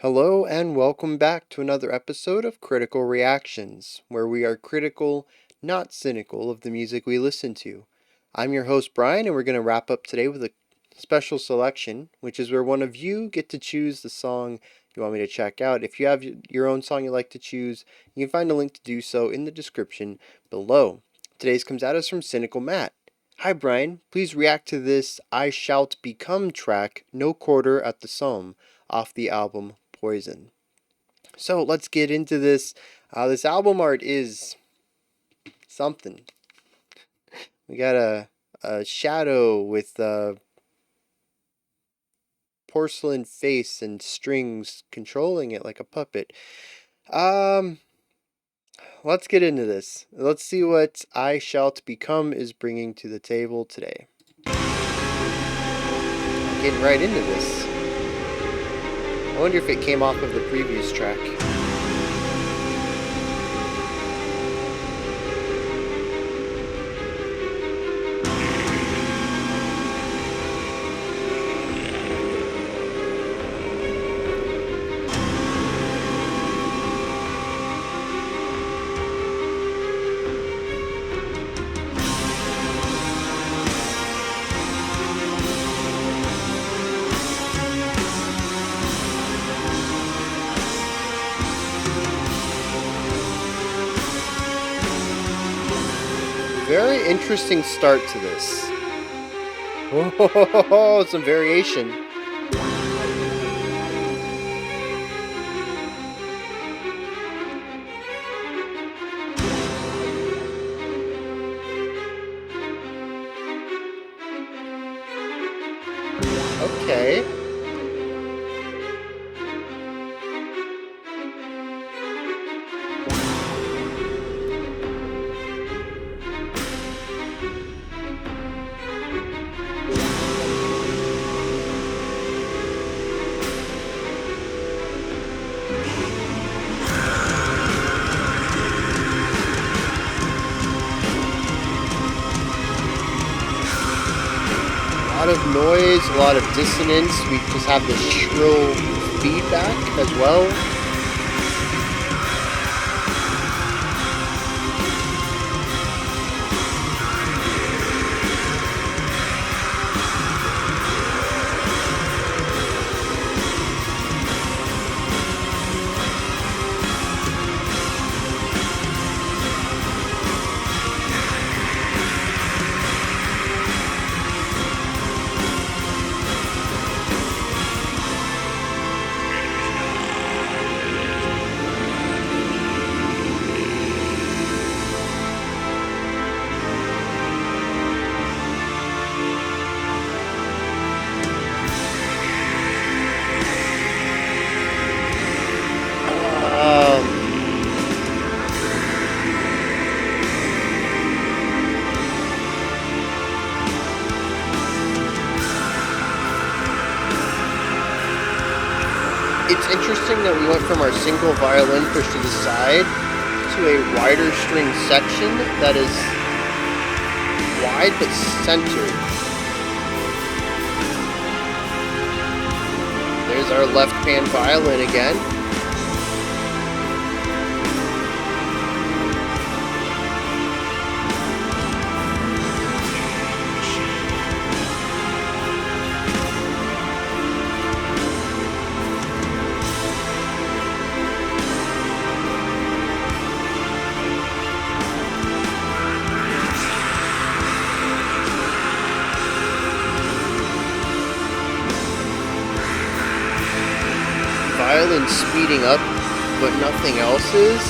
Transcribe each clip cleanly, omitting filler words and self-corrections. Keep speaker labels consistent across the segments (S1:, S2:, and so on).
S1: Hello and welcome back to another episode of Critical Reactions, where we are critical, not cynical, of the music we listen to. I'm your host Bryan, and we're going to wrap up today with a special selection, which is where one of you get to choose the song you want me to check out. If you have your own song you'd like to choose, you can find a link to do so in the description below. Today's comes at us from Cynical Matt. Hi Bryan, please react to this I Shalt Become track, No Quarter at the Somme, off the album Poison. So let's get into this. This album art is something. We got a shadow with a porcelain face and strings controlling it like a puppet. Um, let's get into this. Let's see what I Shalt Become is bringing to the table today. Getting right into this. I wonder if it came off of the previous track. Very interesting start to this. Oh, some variation. Okay. A lot of noise, a lot of dissonance. We just have this shrill feedback as well. It's interesting that we went from our single violin pushed to the side to a wider string section that is wide but centered. There's our left hand violin again. Violin speeding up, but nothing else is.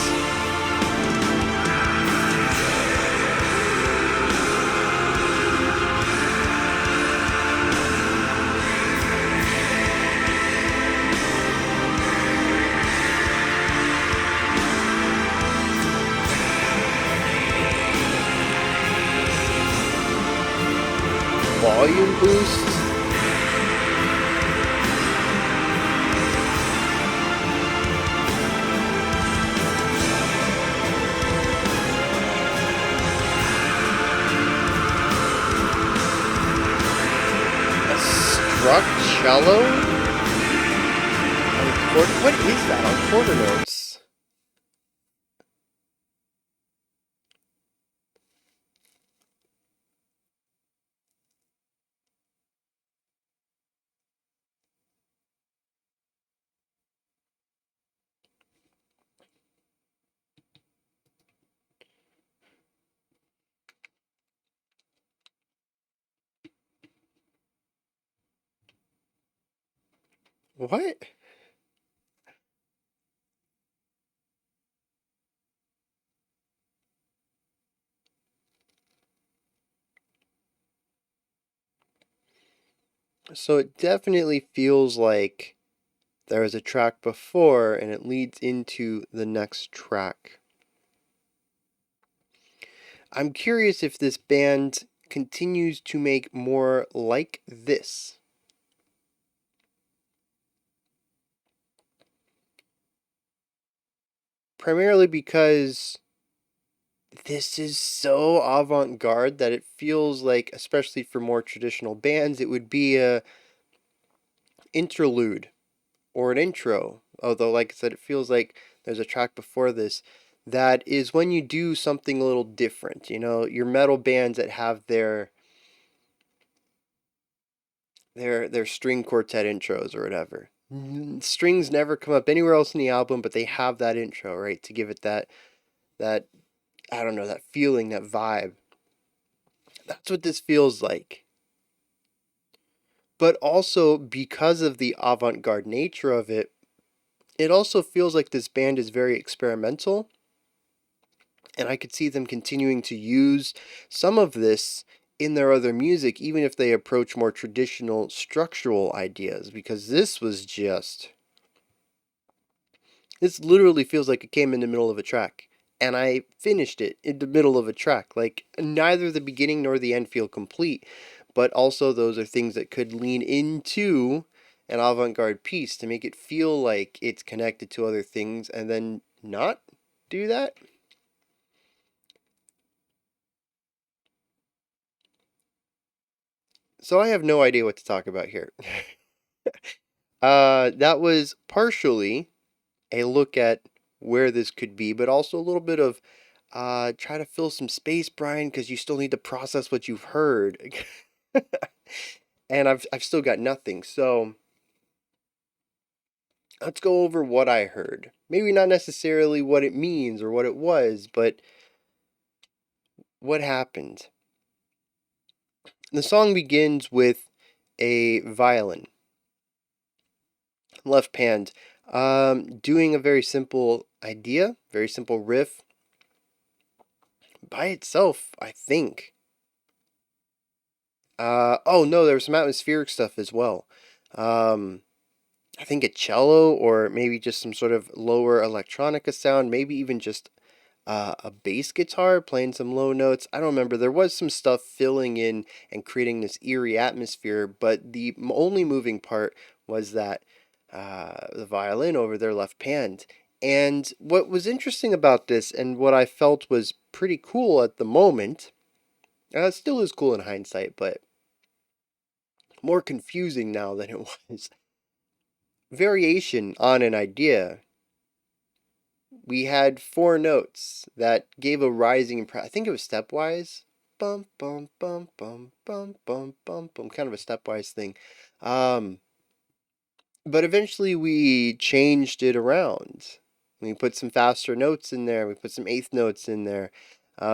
S1: Volume boost. Struck cello. What is that on quarter notes? What? So it definitely feels like there was a track before and it leads into the next track. I'm curious if this band continues to make more like this. Primarily because this is so avant-garde that it feels like, especially for more traditional bands, it would be a interlude or an intro. Although, like I said, it feels like there's a track before this. That is when you do something a little different. You know, your metal bands that have their string quartet intros or whatever. Strings never come up anywhere else in the album, but they have that intro, right, to give it that I don't know, that feeling, that vibe. That's what this feels like. But also because of the avant-garde nature of it, it also feels like this band is very experimental, and I could see them continuing to use some of this in their other music, even if they approach more traditional structural ideas, because this literally feels like it came in the middle of a track. And I finished it in the middle of a track. Like, neither the beginning nor the end feel complete, but also those are things that could lean into an avant garde piece to make it feel like it's connected to other things and then not do that. So I have no idea what to talk about here. That was partially a look at where this could be, but also a little bit of try to fill some space, Bryan, because you still need to process what you've heard. And I've still got nothing. So let's go over what I heard. Maybe not necessarily what it means or what it was, but what happened. The song begins with a violin, left hand, doing a very simple idea, very simple riff by itself, I think. Oh no, there was some atmospheric stuff as well. Um, I think a cello or maybe just some sort of lower electronica sound, maybe even just a bass guitar playing some low notes. I don't remember. There was some stuff filling in and creating this eerie atmosphere, but the only moving part was that the violin over their left hand. And what was interesting about this, and what I felt was pretty cool at the moment, it still is cool in hindsight, but more confusing now than it was. Variation on an idea. We had four notes that gave a rising. I think it was stepwise. Bum bum bum bum bum bum bum bum. Kind of a stepwise thing. Um, but eventually we changed it around. We put some faster notes in there. We put some eighth notes in there.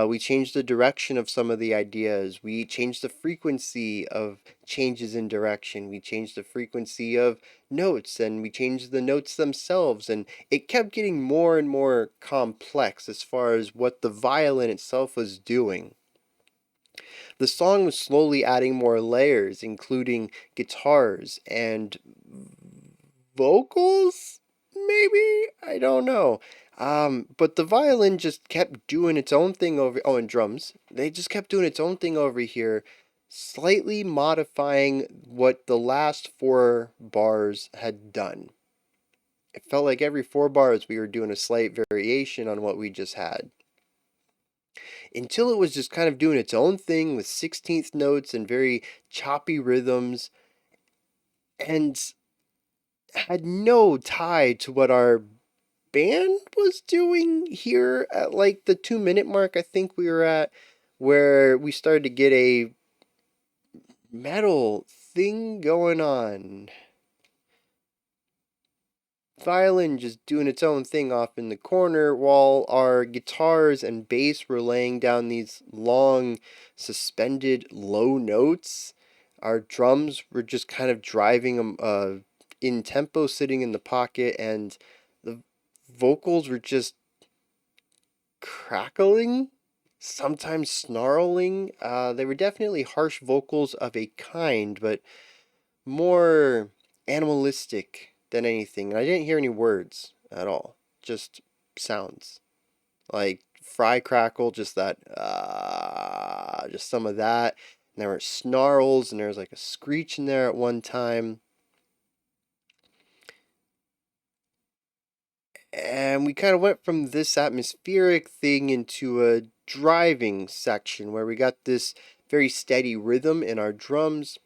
S1: We changed the direction of some of the ideas. We changed the frequency of changes in direction. We changed the frequency of notes and we changed the notes themselves. And it kept getting more and more complex as far as what the violin itself was doing. The song was slowly adding more layers, including guitars and vocals? Maybe? I don't know. But the violin just kept doing its own thing over. Oh, and drums. They just kept doing its own thing over here, slightly modifying what the last four bars had done. It felt like every four bars we were doing a slight variation on what we just had. Until it was just kind of doing its own thing with 16th notes and very choppy rhythms. And had no tie to what our band was doing here at like the 2 minute mark. I think we were at where we started to get a metal thing going on. Violin just doing its own thing off in the corner while our guitars and bass were laying down these long, suspended low notes. Our drums were just kind of driving them in tempo, sitting in the pocket, and the vocals were just crackling, sometimes snarling. They were definitely harsh vocals of a kind, but more animalistic than anything. And I didn't hear any words at all, just sounds like fry crackle, just that, just some of that. And there were snarls, and there was like a screech in there at one time. And we kind of went from this atmospheric thing into a driving section where we got this very steady rhythm in our drums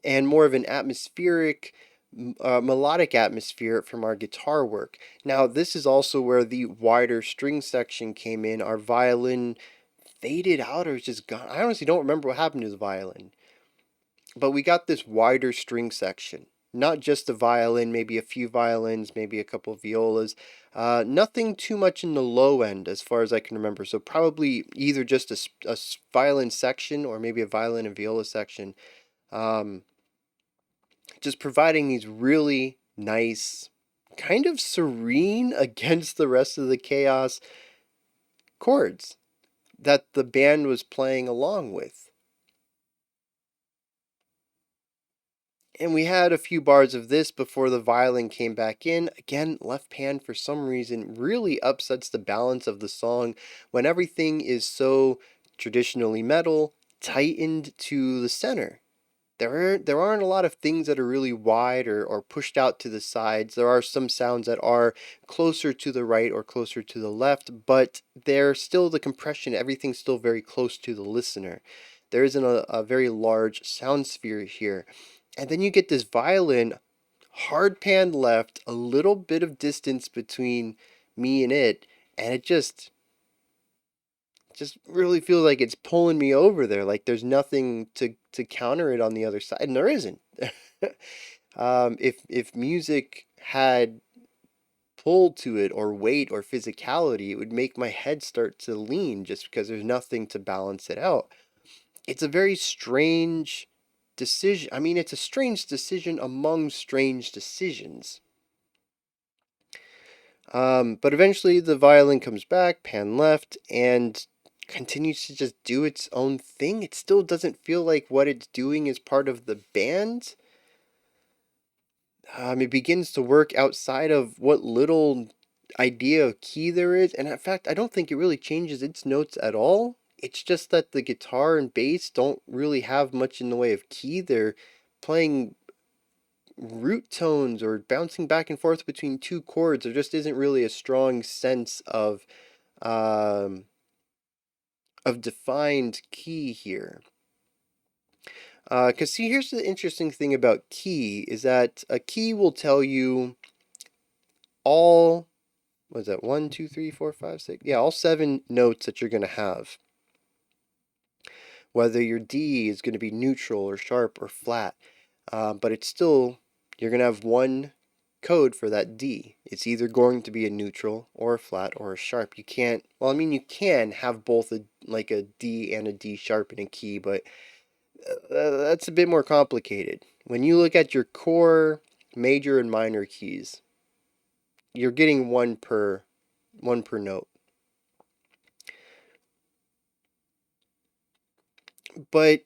S1: and more of an atmospheric, melodic atmosphere from our guitar work. Now, this is also where the wider string section came in. Our violin faded out or was just gone. I honestly don't remember what happened to the violin, but we got this wider string section. Not just the violin, maybe a few violins, maybe a couple of violas. Nothing too much in the low end as far as I can remember. So probably either just a violin section or maybe a violin and viola section. Um, just providing these really nice, kind of serene against the rest of the chaos chords that the band was playing along with. And we had a few bars of this before the violin came back in. Again, left pan for some reason really upsets the balance of the song when everything is so traditionally metal, tightened to the center. There aren't a lot of things that are really wide or pushed out to the sides. There are some sounds that are closer to the right or closer to the left, but they're still the compression, everything's still very close to the listener. There isn't a very large sound sphere here. And then you get this violin hard pan left, a little bit of distance between me and it, and it just really feels like it's pulling me over there. Like there's nothing to counter it on the other side, and there isn't. If music had pull to it or weight or physicality, it would make my head start to lean just because there's nothing to balance it out. It's a very strange decision. I mean, it's a strange decision among strange decisions. But eventually the violin comes back, pan left, and continues to just do its own thing. It still doesn't feel like what it's doing is part of the band. It begins to work outside of what little idea of key there is. And in fact, I don't think it really changes its notes at all. It's just that the guitar and bass don't really have much in the way of key. They're playing root tones or bouncing back and forth between two chords. There just isn't really a strong sense um, of defined key here. Because see, here's the interesting thing about key is that a key will tell you all, what is that, 1, 2, 3, 4, 5, 6? Yeah, all 7 notes that you're going to have. Whether your D is going to be neutral or sharp or flat. But it's still, you're going to have one code for that D. It's either going to be a neutral or a flat or a sharp. You can't, well, I mean, you can have both like a D and a D sharp in a key, but that's a bit more complicated. When you look at your core major and minor keys, you're getting one per note. But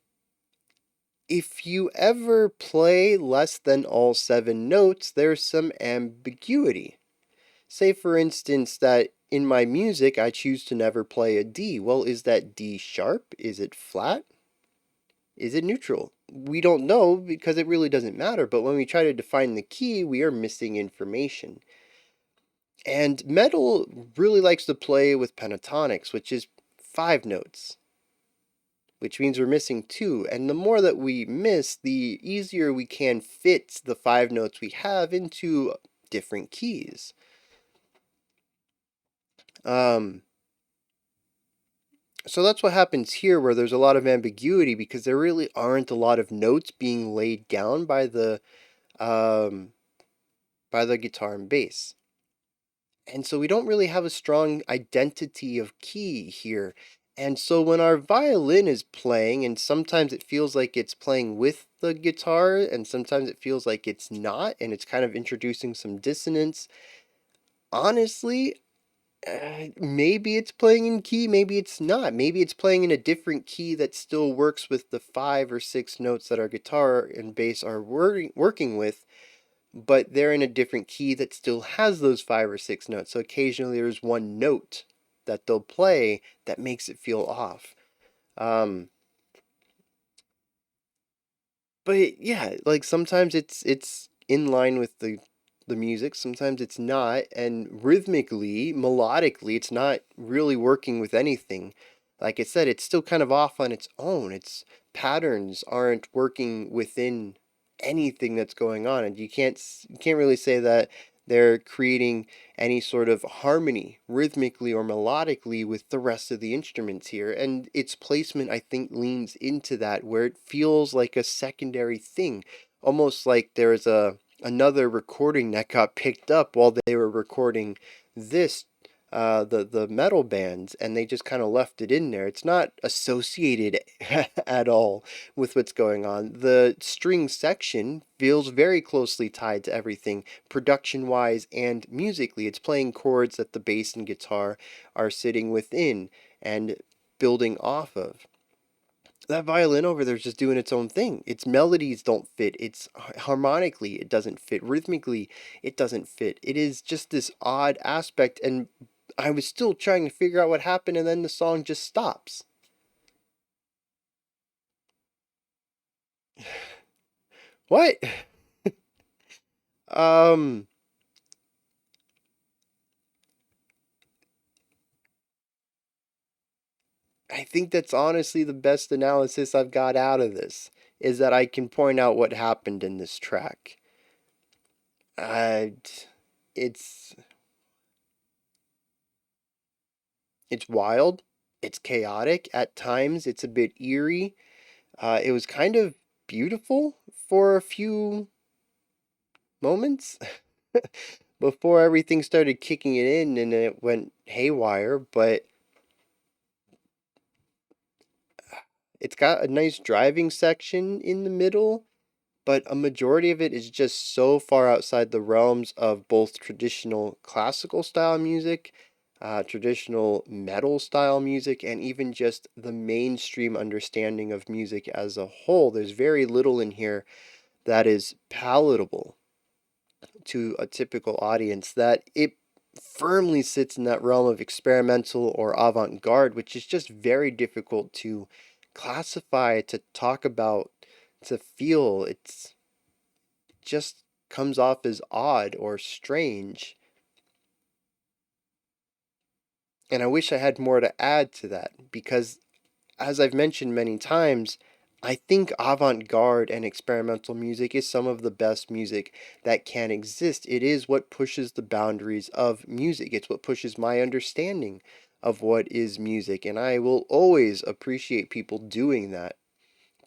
S1: if you ever play less than all 7 notes, there's some ambiguity. Say, for instance, that in my music I choose to never play a D. Well, is that D sharp? Is it flat? Is it neutral? We don't know because it really doesn't matter, but when we try to define the key, we are missing information. And metal really likes to play with pentatonics, which is 5 notes. which means we're missing two. And the more that we miss, the easier we can fit the five notes we have into different keys. So that's what happens here, where there's a lot of ambiguity because there really aren't a lot of notes being laid down um, by the guitar and bass. And so we don't really have a strong identity of key here. And so when our violin is playing, and sometimes it feels like it's playing with the guitar, and sometimes it feels like it's not, and it's kind of introducing some dissonance, honestly, maybe it's playing in key, maybe it's not. Maybe it's playing in a different key that still works with the five or six notes that our guitar and bass are working with, but they're in a different key that still has those five or six notes. So occasionally there's one note that they'll play that makes it feel off. Um, but yeah, like sometimes it's in line with the music, sometimes it's not, and rhythmically, melodically, it's not really working with anything. Like I said, it's still kind of off on its own. Its patterns aren't working within anything that's going on, and you can't really say that they're creating any sort of harmony rhythmically or melodically with the rest of the instruments here. And its placement, I think, leans into that, where it feels like a secondary thing, almost like there's another recording that got picked up while they were recording this, the metal bands, and they just kind of left it in there. It's not associated at all with what's going on. The string section feels very closely tied to everything, production wise and musically. It's playing chords that the bass and guitar are sitting within and building off of. That violin over there is just doing its own thing. Its melodies don't fit. It's harmonically, it doesn't fit. Rhythmically, it doesn't fit. It is just this odd aspect, and I was still trying to figure out what happened, and then the song just stops. What? Um, I think that's honestly the best analysis I've got out of this, is that I can point out what happened in this track. Uh, it's it's wild. It's chaotic at times. It's a bit eerie. It was kind of beautiful for a few moments before everything started kicking it in and it went haywire. But it's got a nice driving section in the middle, but a majority of it is just so far outside the realms of both traditional classical style music, traditional metal style music, and even just the mainstream understanding of music as a whole. There's very little in here that is palatable to a typical audience, that it firmly sits in that realm of experimental or avant-garde, which is just very difficult to classify, to talk about, to feel. It's just comes off as odd or strange. And I wish I had more to add to that, because as I've mentioned many times, I think avant garde and experimental music is some of the best music that can exist. It is what pushes the boundaries of music, it's what pushes my understanding of what is music, and I will always appreciate people doing that.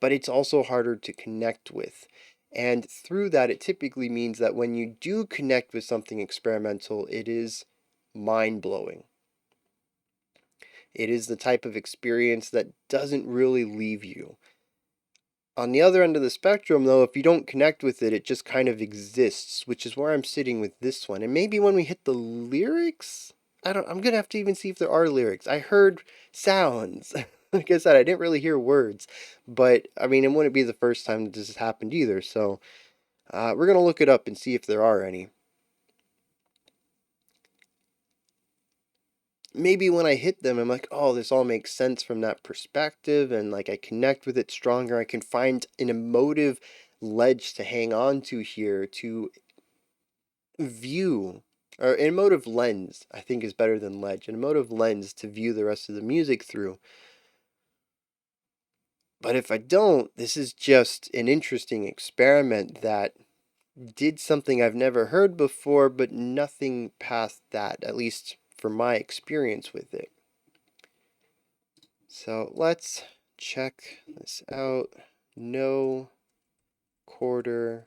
S1: But it's also harder to connect with. And through that, it typically means that when you do connect with something experimental, it is mind blowing. It is the type of experience that doesn't really leave you. On the other end of the spectrum, though, if you don't connect with it, it just kind of exists, which is where I'm sitting with this one. And maybe when we hit the lyrics, I'm gonna have to even see if there are lyrics. I heard sounds. Like I said, I didn't really hear words, but I mean, it wouldn't be the first time that this has happened either. So we're gonna look it up and see if there are any. Maybe when I hit them, I'm like, oh, this all makes sense from that perspective, and like I connect with it stronger. I can find an emotive ledge to hang on to here, to view, or an emotive lens, I think is better than ledge, an emotive lens to view the rest of the music through. But if I don't, this is just an interesting experiment that did something I've never heard before, but nothing past that, at least for my experience with it. So let's check this out. No quarter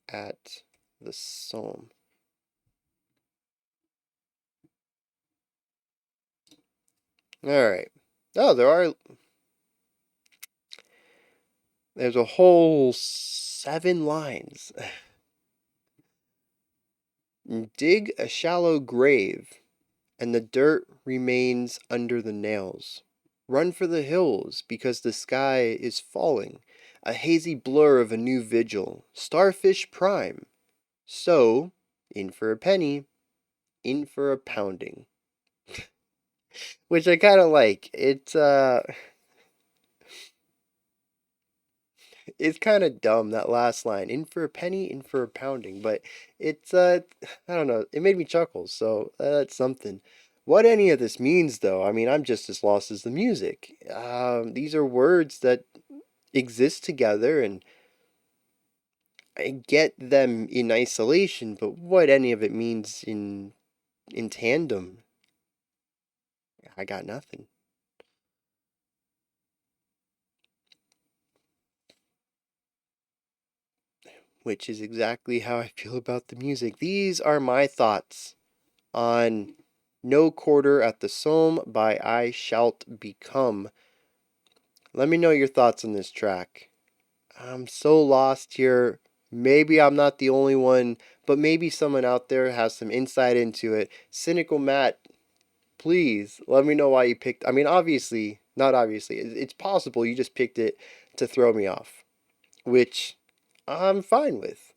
S1: at the Somme. All right. Oh, there's a whole 7 lines. Dig a shallow grave, and the dirt remains under the nails. Run for the hills, because the sky is falling, a hazy blur of a new vigil, starfish prime. So, in for a penny, in for a pounding. Which I kind of like. It's kind of dumb, that last line. In for a penny, in for a pounding. But it's, I don't know. It made me chuckle, so that's something. What any of this means, though, I mean, I'm just as lost as the music. These are words that exist together, and I get them in isolation, but what any of it means in tandem, I got nothing. Which is exactly how I feel about the music. These are my thoughts on No Quarter at the Somme by I Shalt Become. Let me know your thoughts on this track. I'm so lost here. Maybe I'm not the only one, but maybe someone out there has some insight into it. Cynical Matt, please let me know why you picked. I mean, obviously, not obviously. It's possible you just picked it to throw me off, which I'm fine with.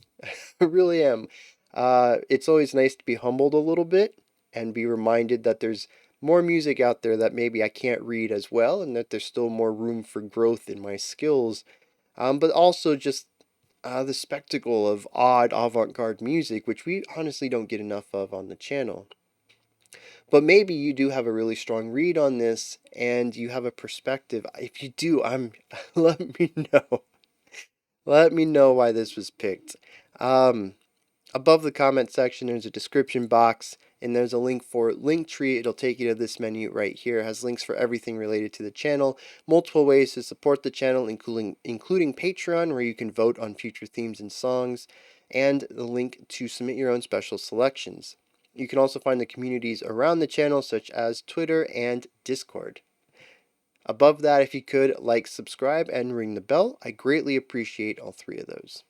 S1: I really am. It's always nice to be humbled a little bit and be reminded that there's more music out there that maybe I can't read as well, and that there's still more room for growth in my skills. But also just the spectacle of odd avant-garde music, which we honestly don't get enough of on the channel. But maybe you do have a really strong read on this, and you have a perspective. If you do, let me know. Let me know why this was picked. Um, Above the comment section, there's a description box, and there's a link for Linktree. It'll take you to this menu right here. It has links for everything related to the channel, multiple ways to support the channel, including Patreon, where you can vote on future themes and songs, and the link to submit your own special selections. You can also find the communities around the channel, such as Twitter and Discord. Above that, if you could, like, subscribe, and ring the bell. I greatly appreciate all three of those.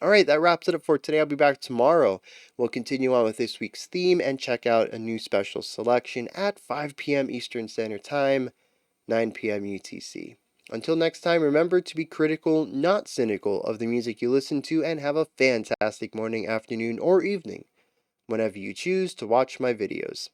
S1: All right, that wraps it up for today. I'll be back tomorrow. We'll continue on with this week's theme and check out a new special selection at 5 p.m. Eastern Standard Time, 9 p.m. UTC. Until next time, remember to be critical, not cynical, of the music you listen to, and have a fantastic morning, afternoon, or evening whenever you choose to watch my videos.